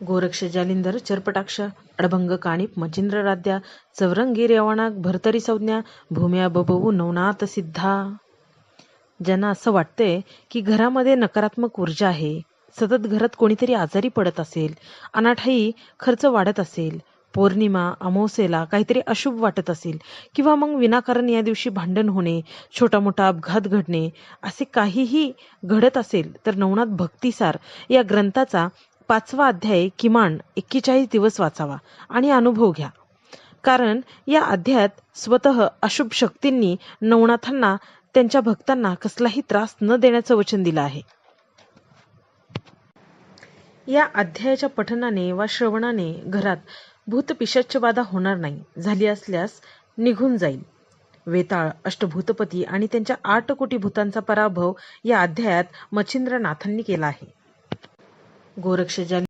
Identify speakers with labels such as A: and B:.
A: गोरक्ष जालिंदर चरपटाक्ष अडभंग काणिप मचिंद्र राध्या चौरंगी रेवाणाक भरतरी संज्ञा भूम्या बबवू नवनाथ सिद्धा. ज्यांना असं वाटतंय की घरामध्ये नकारात्मक ऊर्जा आहे, सतत घरात कोणीतरी आजारी पडत असेल, अनाठायी खर्च वाढत असेल, पौर्णिमा अमावस्येला काहीतरी अशुभ वाटत असेल, किंवा मग विनाकारण या दिवशी भांडण होणे, छोटा मोठा अपघात घडणे, असे काहीही घडत असेल तर नवनाथ भक्तिसार या ग्रंथाचा 5वा अध्याय किमान 41 दिवस वाचावा आणि अनुभव घ्या. कारण या अध्यायात स्वतः अशुभ शक्तींनी नवनाथांना त्यांच्या भक्तांना कसलाही त्रास न देण्याचं वचन दिलं आहे. या अध्यायाच्या पठनाने वा श्रवणाने घरात भूतपिशाच्यबाधा होणार नाही, झाली असल्यास निघून जाईल. वेताळ, अष्टभूतपती आणि त्यांच्या 8 कोटी भूतांचा पराभव या अध्यायात मच्छिंद्रनाथांनी केला आहे. गोरक्ष